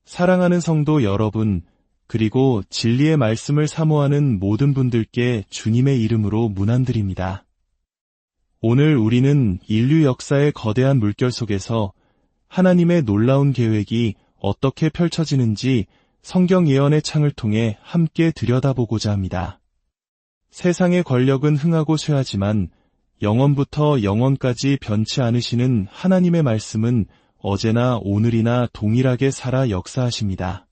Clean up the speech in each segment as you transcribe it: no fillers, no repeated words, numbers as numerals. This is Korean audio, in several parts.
사랑하는 성도 여러분, 그리고 진리의 말씀을 사모하는 모든 분들께 주님의 이름으로 문안드립니다. 오늘 우리는 인류 역사의 거대한 물결 속에서 하나님의 놀라운 계획이 어떻게 펼쳐지는지 성경 예언의 창을 통해 함께 들여다보고자 합니다. 세상의 권력은 흥하고 쇠하지만 영원부터 영원까지 변치 않으시는 하나님의 말씀은 어제나 오늘이나 동일하게 살아 역사하십니다.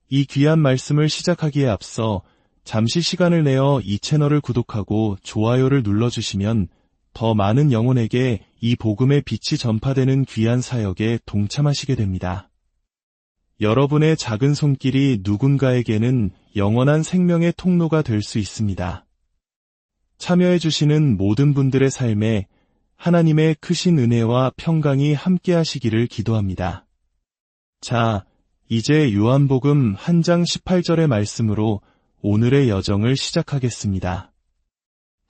이 귀한 말씀을 시작하기에 앞서 잠시 시간을 내어 이 채널을 구독하고 좋아요를 눌러주시면 더 많은 영혼에게 이 복음의 빛이 전파되는 귀한 사역에 동참하시게 됩니다. 여러분의 작은 손길이 누군가에게는 영원한 생명의 통로가 될 수 있습니다. 참여해주시는 모든 분들의 삶에 하나님의 크신 은혜와 평강이 함께하시기를 기도합니다. 자, 이제 요한복음 1장 18절의 말씀으로 오늘의 여정을 시작하겠습니다.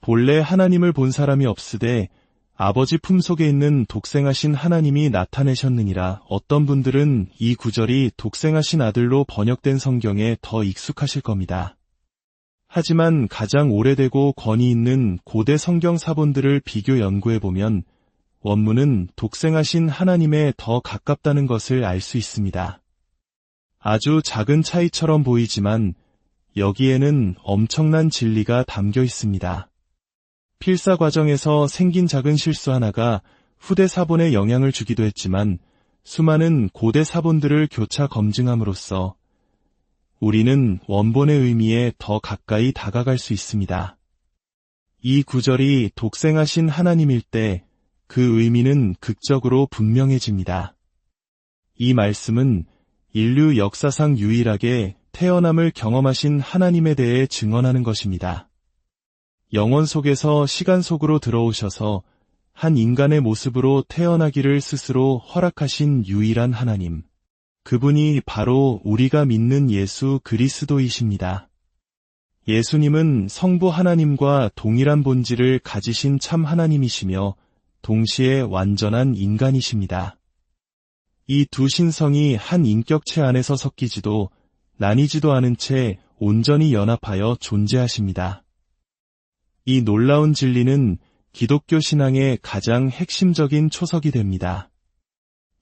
본래 하나님을 본 사람이 없으되 아버지 품속에 있는 독생하신 하나님이 나타내셨느니라. 어떤 분들은 이 구절이 독생하신 아들로 번역된 성경에 더 익숙하실 겁니다. 하지만 가장 오래되고 권위 있는 고대 성경 사본들을 비교 연구해보면 원문은 독생하신 하나님에 더 가깝다는 것을 알 수 있습니다. 아주 작은 차이처럼 보이지만 여기에는 엄청난 진리가 담겨 있습니다. 필사 과정에서 생긴 작은 실수 하나가 후대 사본에 영향을 주기도 했지만 수많은 고대 사본들을 교차 검증함으로써 우리는 원본의 의미에 더 가까이 다가갈 수 있습니다. 이 구절이 독생하신 하나님일 때 그 의미는 극적으로 분명해집니다. 이 말씀은 인류 역사상 유일하게 태어남을 경험하신 하나님에 대해 증언하는 것입니다. 영원 속에서 시간 속으로 들어오셔서 한 인간의 모습으로 태어나기를 스스로 허락하신 유일한 하나님. 그분이 바로 우리가 믿는 예수 그리스도이십니다. 예수님은 성부 하나님과 동일한 본질을 가지신 참 하나님이시며 동시에 완전한 인간이십니다. 이 두 신성이 한 인격체 안에서 섞이지도 나뉘지도 않은 채 온전히 연합하여 존재하십니다. 이 놀라운 진리는 기독교 신앙의 가장 핵심적인 초석이 됩니다.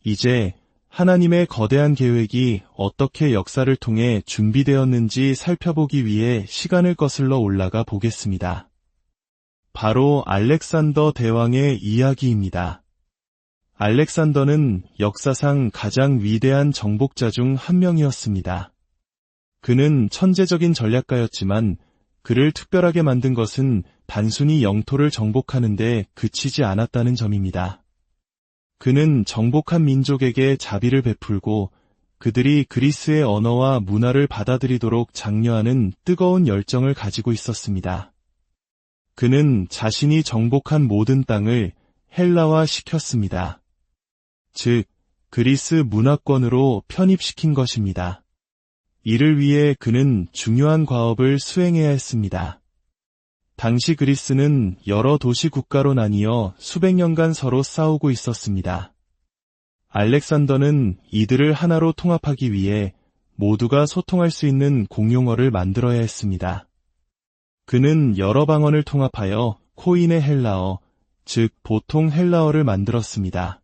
이제 하나님의 거대한 계획이 어떻게 역사를 통해 준비되었는지 살펴보기 위해 시간을 거슬러 올라가 보겠습니다. 바로 알렉산더 대왕의 이야기입니다. 알렉산더는 역사상 가장 위대한 정복자 중 한 명이었습니다. 그는 천재적인 전략가였지만 그를 특별하게 만든 것은 단순히 영토를 정복하는 데 그치지 않았다는 점입니다. 그는 정복한 민족에게 자비를 베풀고 그들이 그리스의 언어와 문화를 받아들이도록 장려하는 뜨거운 열정을 가지고 있었습니다. 그는 자신이 정복한 모든 땅을 헬라화시켰습니다. 즉, 그리스 문화권으로 편입시킨 것입니다. 이를 위해 그는 중요한 과업을 수행해야 했습니다. 당시 그리스는 여러 도시 국가로 나뉘어 수백 년간 서로 싸우고 있었습니다. 알렉산더는 이들을 하나로 통합하기 위해 모두가 소통할 수 있는 공용어를 만들어야 했습니다. 그는 여러 방언을 통합하여 코인의 헬라어, 즉 보통 헬라어를 만들었습니다.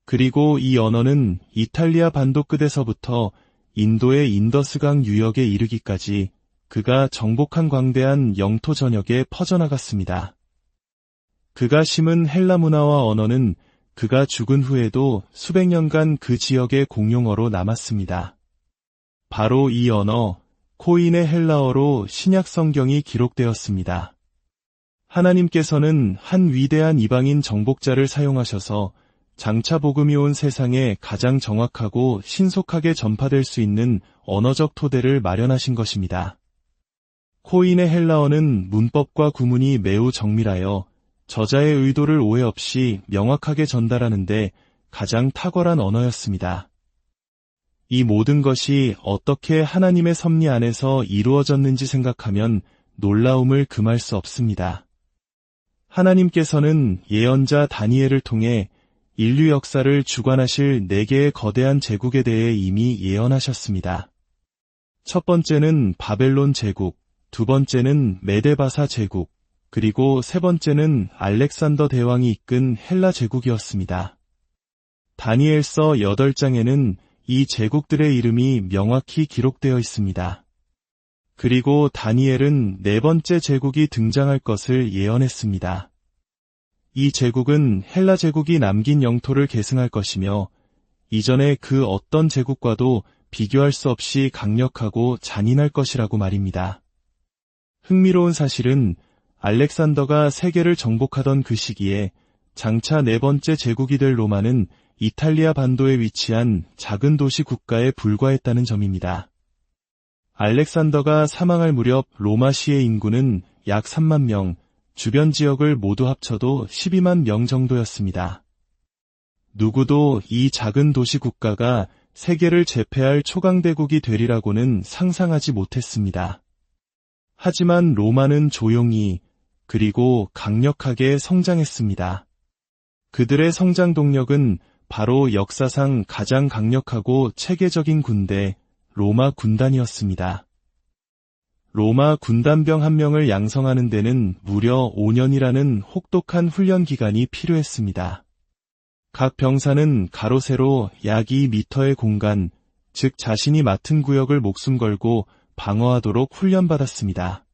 그리고 이 언어는 이탈리아 반도 끝에서부터 인도의 인더스강 유역에 이르기까지 그가 정복한 광대한 영토 전역에 퍼져나갔습니다. 그가 심은 헬라 문화와 언어는 그가 죽은 후에도 수백 년간 그 지역의 공용어로 남았습니다. 바로 이 언어, 코인의 헬라어로 신약 성경이 기록되었습니다. 하나님께서는 한 위대한 이방인 정복자를 사용하셔서 장차 복음이 온 세상에 가장 정확하고 신속하게 전파될 수 있는 언어적 토대를 마련하신 것입니다. 코인의 헬라어는 문법과 구문이 매우 정밀하여 저자의 의도를 오해 없이 명확하게 전달하는데 가장 탁월한 언어였습니다. 이 모든 것이 어떻게 하나님의 섭리 안에서 이루어졌는지 생각하면 놀라움을 금할 수 없습니다. 하나님께서는 예언자 다니엘을 통해 인류 역사를 주관하실 4개의 거대한 제국에 대해 이미 예언하셨습니다. 첫 번째는 바벨론 제국, 두 번째는 메데바사 제국, 그리고 세 번째는 알렉산더 대왕이 이끈 헬라 제국이었습니다. 다니엘서 8장에는 이 제국들의 이름이 명확히 기록되어 있습니다. 그리고 다니엘은 4번째 제국이 등장할 것을 예언했습니다. 이 제국은 헬라 제국이 남긴 영토를 계승할 것이며 이전의 그 어떤 제국과도 비교할 수 없이 강력하고 잔인할 것이라고 말입니다. 흥미로운 사실은 알렉산더가 세계를 정복하던 그 시기에 장차 4번째 제국이 될 로마는 이탈리아 반도에 위치한 작은 도시 국가에 불과했다는 점입니다. 알렉산더가 사망할 무렵 로마시의 인구는 약 3만 명, 주변 지역을 모두 합쳐도 12만 명 정도였습니다. 누구도 이 작은 도시 국가가 세계를 제패할 초강대국이 되리라고는 상상하지 못했습니다. 하지만 로마는 조용히 그리고 강력하게 성장했습니다. 그들의 성장 동력은 바로 역사상 가장 강력하고 체계적인 군대, 로마 군단이었습니다. 로마 군단병 한 명을 양성하는 데는 무려 5년이라는 혹독한 훈련 기간이 필요했습니다. 각 병사는 가로 세로 약 2미터의 공간, 즉 자신이 맡은 구역을 목숨 걸고 방어하도록 훈련받았습니다.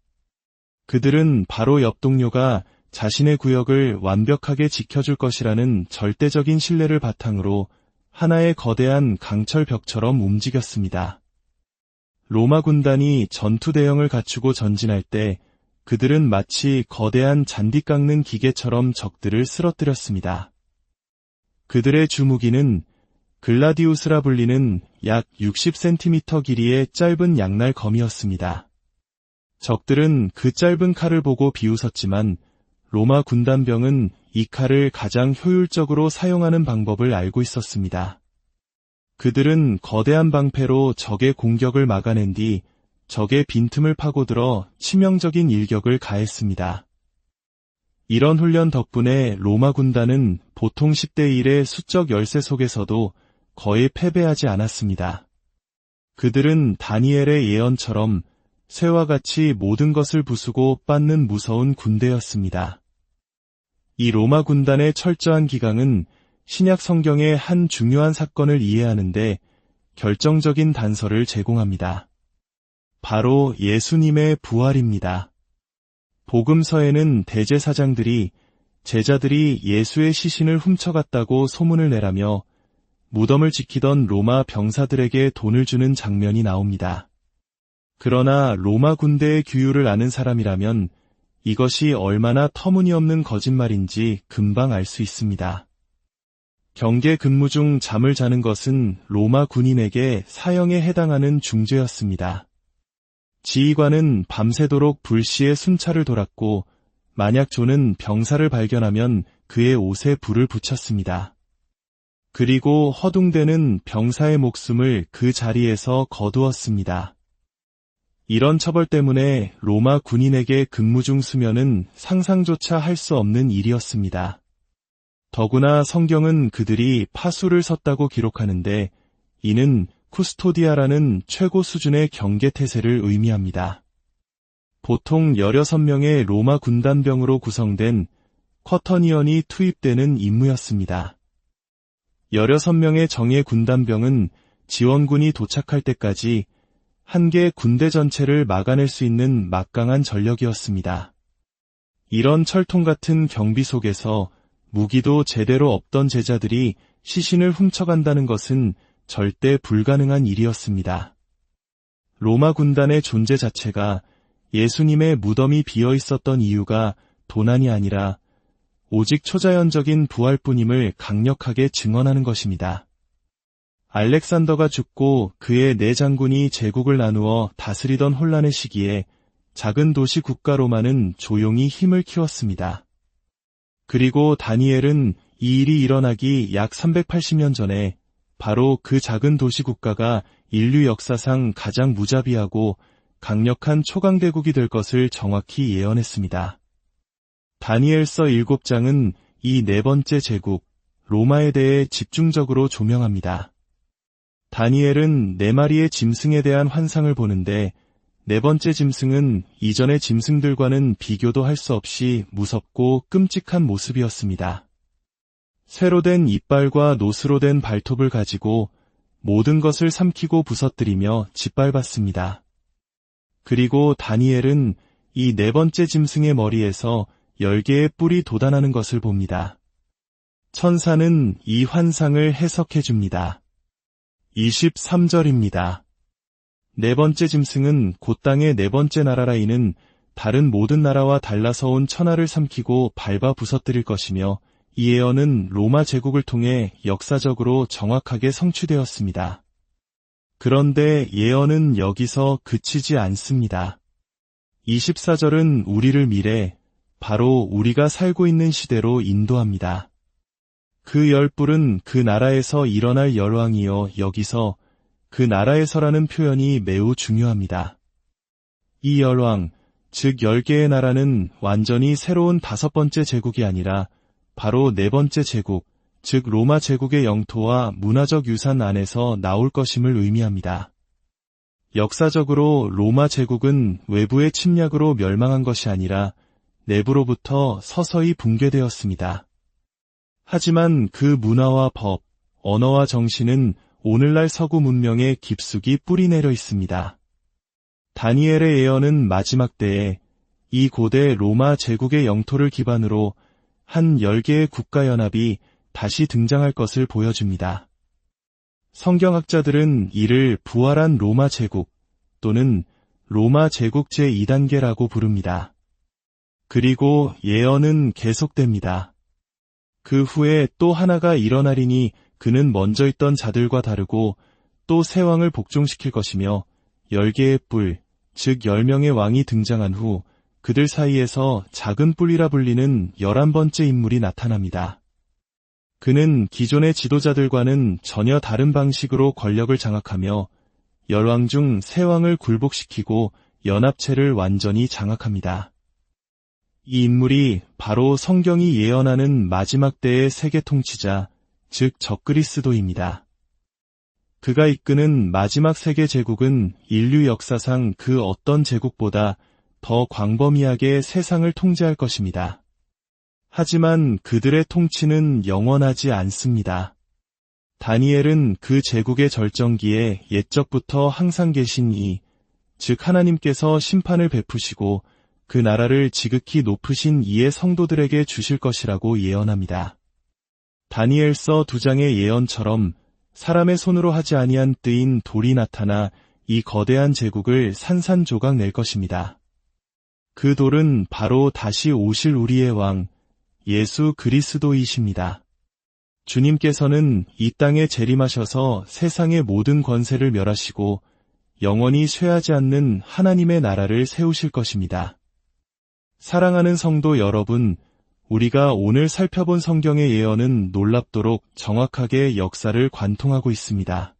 그들은 바로 옆 동료가 자신의 구역을 완벽하게 지켜줄 것이라는 절대적인 신뢰를 바탕으로 하나의 거대한 강철 벽처럼 움직였습니다. 로마 군단이 전투 대형을 갖추고 전진할 때 그들은 마치 거대한 잔디 깎는 기계처럼 적들을 쓰러뜨렸습니다. 그들의 주무기는 글라디우스라 불리는 약 60cm 길이의 짧은 양날 검이었습니다. 적들은 그 짧은 칼을 보고 비웃었지만 로마 군단병은 이 칼을 가장 효율적으로 사용하는 방법을 알고 있었습니다. 그들은 거대한 방패로 적의 공격을 막아낸 뒤 적의 빈틈을 파고들어 치명적인 일격을 가했습니다. 이런 훈련 덕분에 로마 군단은 보통 10대 1의 수적 열세 속에서도 거의 패배하지 않았습니다. 그들은 다니엘의 예언처럼 새와 같이 모든 것을 부수고 빻는 무서운 군대였습니다. 이 로마 군단의 철저한 기강은 신약 성경의 한 중요한 사건을 이해하는데 결정적인 단서를 제공합니다. 바로 예수님의 부활입니다. 복음서에는 대제사장들이 제자들이 예수의 시신을 훔쳐갔다고 소문을 내라며 무덤을 지키던 로마 병사들에게 돈을 주는 장면이 나옵니다. 그러나 로마 군대의 규율을 아는 사람이라면 이것이 얼마나 터무니없는 거짓말인지 금방 알 수 있습니다. 경계 근무 중 잠을 자는 것은 로마 군인에게 사형에 해당하는 중죄였습니다. 지휘관은 밤새도록 불시에 순찰을 돌았고 만약 존은 병사를 발견하면 그의 옷에 불을 붙였습니다. 그리고 허둥대는 병사의 목숨을 그 자리에서 거두었습니다. 이런 처벌 때문에 로마 군인에게 근무 중 수면은 상상조차 할 수 없는 일이었습니다. 더구나 성경은 그들이 파수를 섰다고 기록하는데 이는 쿠스토디아라는 최고 수준의 경계태세를 의미합니다. 보통 16명의 로마 군단병으로 구성된 쿼터니언이 투입되는 임무였습니다. 16명의 정예 군단병은 지원군이 도착할 때까지 한 개 군대 전체를 막아낼 수 있는 막강한 전력이었습니다. 이런 철통 같은 경비 속에서 무기도 제대로 없던 제자들이 시신을 훔쳐간다는 것은 절대 불가능한 일이었습니다. 로마 군단의 존재 자체가 예수님의 무덤이 비어 있었던 이유가 도난이 아니라 오직 초자연적인 부활뿐임을 강력하게 증언하는 것입니다. 알렉산더가 죽고 그의 네 장군이 제국을 나누어 다스리던 혼란의 시기에 작은 도시 국가 로마는 조용히 힘을 키웠습니다. 그리고 다니엘은 이 일이 일어나기 약 380년 전에 바로 그 작은 도시 국가가 인류 역사상 가장 무자비하고 강력한 초강대국이 될 것을 정확히 예언했습니다. 다니엘서 7장은 이 네 번째 제국, 로마에 대해 집중적으로 조명합니다. 다니엘은 4마리의 짐승에 대한 환상을 보는데 4번째 짐승은 이전의 짐승들과는 비교도 할 수 없이 무섭고 끔찍한 모습이었습니다. 쇠로 된 이빨과 노스로 된 발톱을 가지고 모든 것을 삼키고 부서뜨리며 짓밟았습니다. 그리고 다니엘은 이 4번째 짐승의 머리에서 10개의 뿔이 돋아나는 것을 봅니다. 천사는 이 환상을 해석해 줍니다. 23절입니다. 4번째 짐승은 곧 땅의 4번째 나라라. 이는 다른 모든 나라와 달라서 온 천하를 삼키고 밟아 부서뜨릴 것이며 이 예언은 로마 제국을 통해 역사적으로 정확하게 성취되었습니다. 그런데 예언은 여기서 그치지 않습니다. 24절은 우리를 미래, 바로 우리가 살고 있는 시대로 인도합니다. 그 10뿔은 그 나라에서 일어날 열왕이요. 여기서 그 나라에서라는 표현이 매우 중요합니다. 이 열왕, 즉 10개의 나라는 완전히 새로운 5번째 제국이 아니라 바로 4번째 제국, 즉 로마 제국의 영토와 문화적 유산 안에서 나올 것임을 의미합니다. 역사적으로 로마 제국은 외부의 침략으로 멸망한 것이 아니라 내부로부터 서서히 붕괴되었습니다. 하지만 그 문화와 법, 언어와 정신은 오늘날 서구 문명에 깊숙이 뿌리 내려 있습니다. 다니엘의 예언은 마지막 때에 이 고대 로마 제국의 영토를 기반으로 한 10개의 국가연합이 다시 등장할 것을 보여줍니다. 성경학자들은 이를 부활한 로마 제국 또는 로마 제국 제2단계라고 부릅니다. 그리고 예언은 계속됩니다. 그 후에 또 하나가 일어나리니 그는 먼저 있던 자들과 다르고 또 새 왕을 복종시킬 것이며 10개의 뿔, 즉 10명의 왕이 등장한 후 그들 사이에서 작은 뿔이라 불리는 11번째 인물이 나타납니다. 그는 기존의 지도자들과는 전혀 다른 방식으로 권력을 장악하며 열왕 중 세 왕을 굴복시키고 연합체를 완전히 장악합니다. 이 인물이 바로 성경이 예언하는 마지막 때의 세계 통치자, 즉 적그리스도입니다. 그가 이끄는 마지막 세계 제국은 인류 역사상 그 어떤 제국보다 더 광범위하게 세상을 통제할 것입니다. 하지만 그들의 통치는 영원하지 않습니다. 다니엘은 그 제국의 절정기에 옛적부터 항상 계신 이, 즉 하나님께서 심판을 베푸시고 그 나라를 지극히 높으신 이의 성도들에게 주실 것이라고 예언합니다. 다니엘서 2장의 예언처럼 사람의 손으로 하지 아니한 뜨인 돌이 나타나 이 거대한 제국을 산산조각 낼 것입니다. 그 돌은 바로 다시 오실 우리의 왕, 예수 그리스도이십니다. 주님께서는 이 땅에 재림하셔서 세상의 모든 권세를 멸하시고 영원히 쇠하지 않는 하나님의 나라를 세우실 것입니다. 사랑하는 성도 여러분, 우리가 오늘 살펴본 성경의 예언은 놀랍도록 정확하게 역사를 관통하고 있습니다.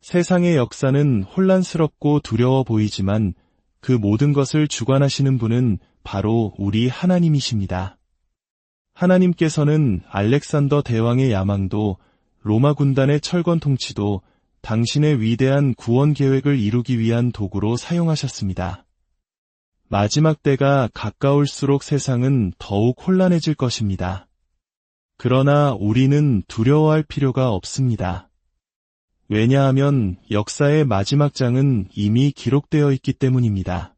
세상의 역사는 혼란스럽고 두려워 보이지만 그 모든 것을 주관하시는 분은 바로 우리 하나님이십니다. 하나님께서는 알렉산더 대왕의 야망도 로마 군단의 철권 통치도 당신의 위대한 구원 계획을 이루기 위한 도구로 사용하셨습니다. 마지막 때가 가까울수록 세상은 더욱 혼란해질 것입니다. 그러나 우리는 두려워할 필요가 없습니다. 왜냐하면 역사의 마지막 장은 이미 기록되어 있기 때문입니다.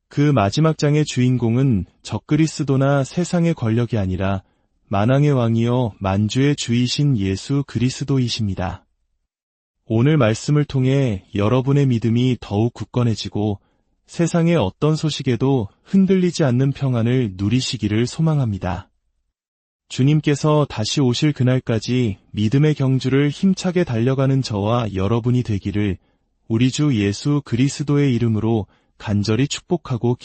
그 마지막 장의 주인공은 적그리스도나 세상의 권력이 아니라 만왕의 왕이요 만주의 주이신 예수 그리스도이십니다. 오늘 말씀을 통해 여러분의 믿음이 더욱 굳건해지고 세상의 어떤 소식에도 흔들리지 않는 평안을 누리시기를 소망합니다. 주님께서 다시 오실 그날까지 믿음의 경주를 힘차게 달려가는 저와 여러분이 되기를 우리 주 예수 그리스도의 이름으로 간절히 축복하고